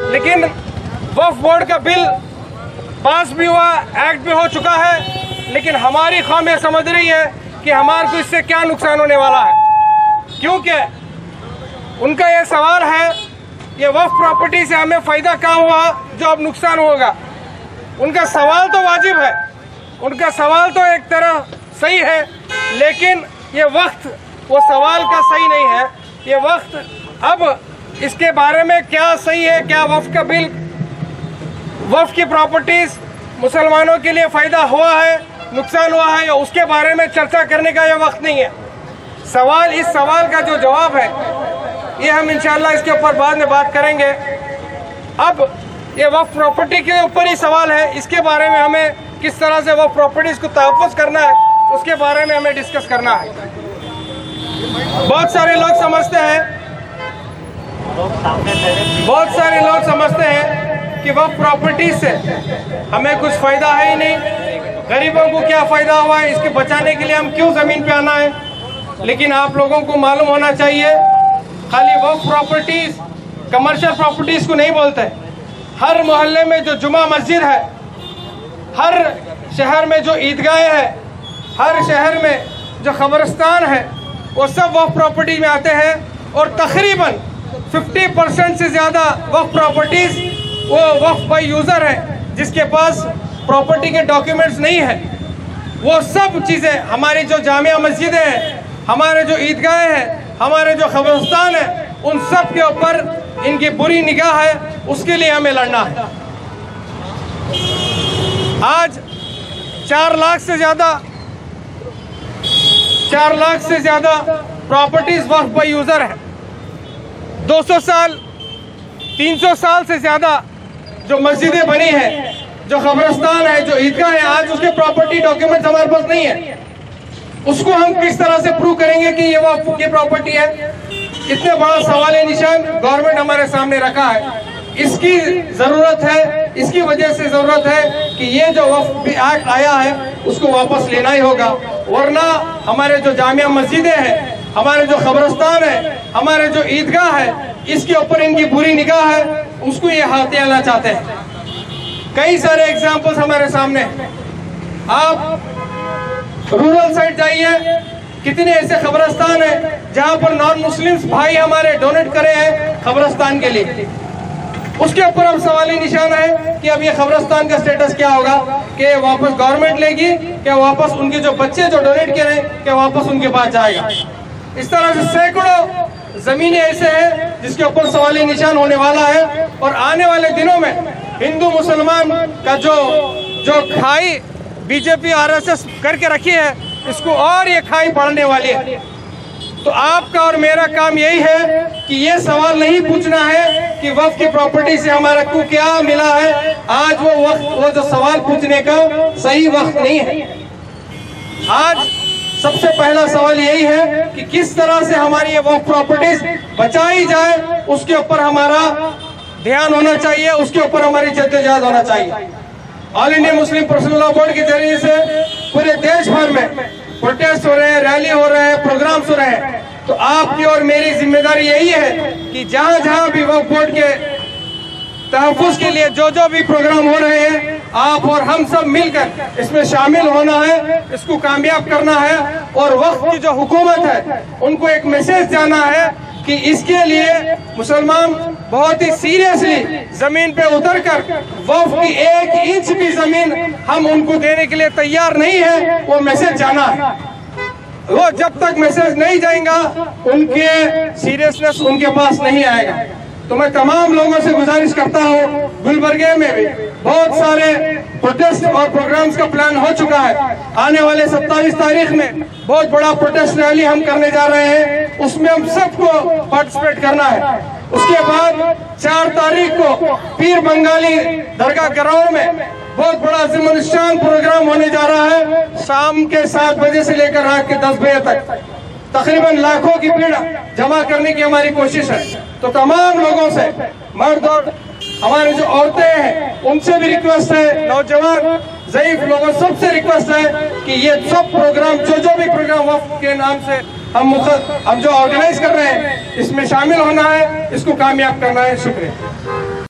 लेकिन वक्फ बोर्ड का bill pass भी हुआ, एक्ट भी हो चुका है, लेकिन हमारी कौम ये समझ रही है कि हमारे को इससे क्या नुकसान होने वाला है। क्योंकि उनका ये सवाल है, ये वक्फ प्रॉपर्टी से हमें फ़ायदा क्या हुआ जो अब नुकसान होगा। उनका सवाल तो वाजिब है, उनका सवाल तो एक तरह सही है, लेकिन ये वक्त वो सवाल का सही नहीं है। ये वक्त अब इसके बारे में क्या सही है, क्या वक्फ का बिल, वक्फ की प्रॉपर्टीज़ मुसलमानों के लिए फ़ायदा हुआ है, नुकसान हुआ है, या उसके बारे में चर्चा करने का ये वक्त नहीं है। सवाल, इस सवाल का जो जवाब है ये हम इंशाअल्लाह इसके ऊपर बाद में बात करेंगे। अब ये वक्फ प्रॉपर्टी के ऊपर ही सवाल है, इसके बारे में हमें किस तरह से वक्फ प्रॉपर्टीज़ को तहफ़्फ़ुज़ करना है उसके बारे में हमें डिस्कस करना है। बहुत सारे लोग समझते हैं कि वक्फ प्रॉपर्टी से हमें कुछ फ़ायदा है ही नहीं, गरीबों को क्या फ़ायदा हुआ है, इसके बचाने के लिए हम क्यों ज़मीन पे आना है। लेकिन आप लोगों को मालूम होना चाहिए, खाली वक्फ प्रॉपर्टीज़ कमर्शियल प्रॉपर्टीज़ को नहीं बोलते। हर मोहल्ले में जो जुमा मस्जिद है, हर शहर में जो ईदगाहें हैं, हर शहर में जो ख़बरस्तान है, वो सब वक्फ प्रॉपर्टी में आते हैं। और तकरीबन 50% से ज़्यादा वक्फ प्रॉपर्टीज़ वो वक्फ बाय यूज़र है, जिसके पास प्रॉपर्टी के डॉक्यूमेंट्स नहीं है। वो सब चीज़ें, हमारी जो जामिया मस्जिदें हैं, हमारे जो ईदगाहें हैं, हमारे जो ख़बरस्तान है, उन सब के ऊपर इनकी बुरी निगाह है, उसके लिए हमें लड़ना है। आज 4 लाख से ज़्यादा प्रॉपर्टीज़ वक्फ बाय यूज़र है। 200 साल 300 साल से ज़्यादा जो मस्जिदें बनी हैं, जो ख़बरस्तान है, जो ईदगाह है, आज उसके प्रॉपर्टी डॉक्यूमेंट्स हमारे पास नहीं है। उसको हम किस तरह से प्रूव करेंगे कि ये वक्फ की प्रॉपर्टी है? इतने बड़ा सवाल निशान गवर्नमेंट हमारे सामने रखा है। इसकी ज़रूरत है, इसकी वजह से ज़रूरत है कि ये जो वक्फ एक्ट आया है उसको वापस लेना ही होगा, वरना हमारे जो जामिया मस्जिदें हैं, हमारे जो ख़बरस्तान है, हमारे जो ईदगाह है, इसके ऊपर इनकी बुरी निगाह है, उसको ये हाथ आना चाहते हैं। कई सारे एग्जाम्पल्स हमारे सामने हैं। आप रूरल साइड जाइए, कितने ऐसे ख़बरस्तान हैं जहाँ पर नॉन मुस्लिम्स भाई हमारे डोनेट करे हैं ख़बरस्तान के लिए। उसके ऊपर अब सवाली निशान है कि अब ये ख़बरस्तान का स्टेटस क्या होगा, कि वापस गवर्नमेंट लेगी, क्या वापस उनके जो बच्चे जो डोनेट करे क्या वापस उनके पास जाएगा। इस तरह से सैकड़ों ज़मीनें ऐसे हैं जिसके ऊपर सवाली निशान होने वाला है। और आने वाले दिनों में हिंदू मुसलमान का जो खाई बीजेपी RSS करके रखी है, इसको और ये खाई बढ़ने वाली है। तो आपका और मेरा काम यही है कि ये सवाल नहीं पूछना है कि वक्फ की प्रॉपर्टी से हमारा को क्या मिला है। आज वो जो सवाल पूछने का सही वक्त नहीं है। आज सबसे पहला सवाल यही है कि किस तरह से हमारी ये वक्फ प्रॉपर्टीज बचाई जाए, उसके ऊपर हमारा ध्यान होना चाहिए, उसके ऊपर हमारी जद्दोजहद होना चाहिए। All India Muslim personal law board के जरिए से पूरे देश भर में प्रोटेस्ट हो रहे हैं, रैली हो रहे हैं, प्रोग्राम्स हो रहे हैं। तो आपकी और मेरी जिम्मेदारी यही है कि जहां जहां भी वक्फ बोर्ड के तहफ़्फ़ुज़ के लिए जो भी प्रोग्राम हो रहे हैं, आप और हम सब मिलकर इसमें शामिल होना है, इसको कामयाब करना है। और वक्फ की जो हुकूमत है उनको एक मैसेज जाना है कि इसके लिए मुसलमान बहुत ही सीरियसली जमीन पे उतरकर वक्फ की 1 इंच भी जमीन हम उनको देने के लिए तैयार नहीं है। वो मैसेज जाना है। वो जब तक मैसेज नहीं जाएगा उनके सीरियसनेस उनके पास नहीं आएगा। तो मैं तमाम लोगों से गुजारिश करता हूँ, गुलबर्गे में भी बहुत सारे प्रोटेस्ट और प्रोग्राम्स का प्लान हो चुका है। आने वाले 27 तारीख में बहुत बड़ा प्रोटेस्ट रैली हम करने जा रहे हैं, उसमें हम सबको पार्टिसिपेट करना है। उसके बाद 4 तारीख को पीर बंगाली दरगाह ग्राउंड में बहुत बड़ा ज़िमनिशान प्रोग्राम होने जा रहा है। शाम के 7 बजे से लेकर रात के 10 बजे तक तकरीबन लाखों की भीड़ जमा करने की हमारी कोशिश है। तो तमाम लोगों से, मर्द और हमारे जो औरतें हैं उनसे भी रिक्वेस्ट है, नौजवान ज़ईफ लोगों सबसे रिक्वेस्ट है कि ये सब प्रोग्राम जो भी प्रोग्राम वक्फ के नाम से हम जो ऑर्गेनाइज कर रहे हैं इसमें शामिल होना है, इसको कामयाब करना है। शुक्रिया।